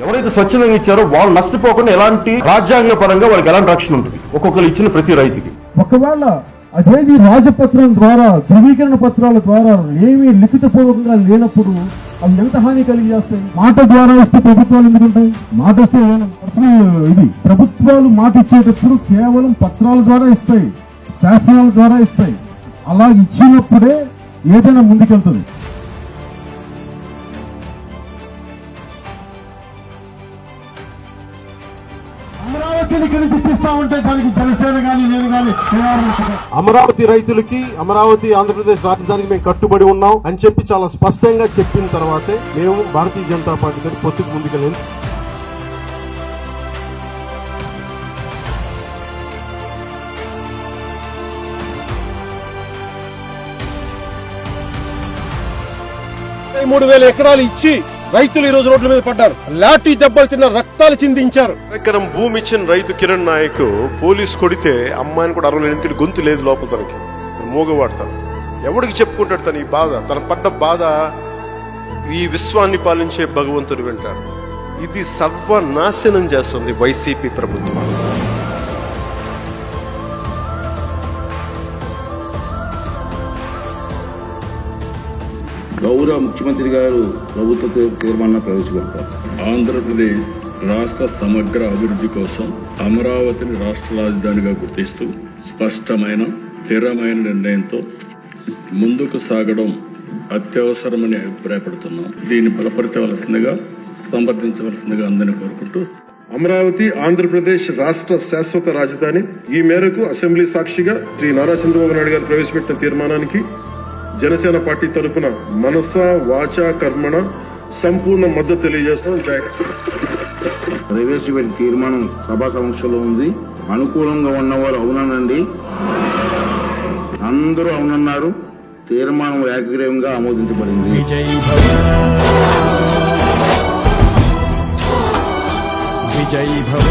ఎవరైతే స్వచ్ఛందంగా ఇచ్చారో వాళ్ళు నష్టపోకుండా ఎలాంటి రాజ్యాంగ పరంగా వాళ్ళకి ఎలాంటి రక్షణ ఉంటుంది ఒక్కొక్కరు ఇచ్చిన ప్రతి రైతుకి. ఒకవేళ అదేది రాజపత్రం ద్వారా ధృవీకరణ పత్రాల ద్వారా ఏమీ లిఖితపూర్వకంగా లేనప్పుడు అవి ఎంత హాని కలిగి చేస్తాయి? మాట ద్వారా ఇస్తే ప్రభుత్వాలు ఎందుకు ఉంటాయి? మాట వస్తే ఇది ప్రభుత్వాలు మాట ఇచ్చేటప్పుడు కేవలం పత్రాల ద్వారా ఇస్తాయి, శాసనాల ద్వారా ఇస్తాయి. అలా ఇచ్చినప్పుడే ఏదైనా ముందుకెళ్తుంది. అమరావతిని కనిపిస్తా ఉంటే దానికి జనసేన కానీ నేను కానీ అమరావతి రైతులకి, అమరావతి ఆంధ్రప్రదేశ్ రాజధానికి మేము కట్టుబడి ఉన్నాం అని చెప్పి చాలా స్పష్టంగా చెప్పిన తర్వాతే మేము భారతీయ జనతా పార్టీతో పొత్తుకు ముందుకెళ్ళేది. మూడు 3000 ఎకరాలు ఇచ్చి రైతులు ఈ రోజు రోడ్ల మీద పడ్డారు. లాఠీ దెబ్బలు తిన్న రక్తాలు చిందించారు. ఎకరం భూమి ఇచ్చిన రైతు కిరణ్ నాయక్ పోలీసు కొడితే అమ్మాయిని కూడా 60 ఎందుకంటే గొంతు లేదు లోపల, తనకి మూగవాడతాను. ఎవడికి చెప్పుకుంటాడు తన ఈ బాధ? తన పడ్డ బాధ ఈ విశ్వాన్ని పాలించే భగవంతుడు వింటారు. ఇది సర్వనాశనం చేస్తుంది వైసీపీ ప్రభుత్వం. గౌరవ ముఖ్యమంత్రి గారు ప్రభుత్వ తీర్మానం ప్రవేశపెడతారు. ఆంధ్రప్రదేశ్ రాష్ట్ర సమగ్ర అభివృద్ధి కోసం అమరావతిని రాష్ట్ర రాజధానిగా గుర్తిస్తూ స్పష్టమైన స్థిరమైన నిర్ణయంతో ముందుకు సాగడం అత్యవసరమని అభిప్రాయపడుతున్నాం. దీన్ని బలపరచవలసిందిగా, సంప్రదించవలసిందిగా అందరినీ కోరుకుంటూ, అమరావతి ఆంధ్రప్రదేశ్ రాష్ట్ర శాశ్వత రాజధాని. ఈ మేరకు అసెంబ్లీ సాక్షిగా శ్రీ నారా చంద్రబాబు నాయుడు గారు ప్రవేశపెట్టిన తీర్మానానికి జనసేన పార్టీ తరఫున మనస వాచ కర్మణ సంపూర్ణ మద్దతు తెలియజేస్తాం. ప్రవేశపెట్టిన తీర్మానం సభా సమక్షంలో ఉంది. అనుకూలంగా ఉన్నవారు అవునండి, అందరూ అవునన్నారు. తీర్మానం ఏకగ్రీవంగా ఆమోదించబడింది. విజయ్ భవ.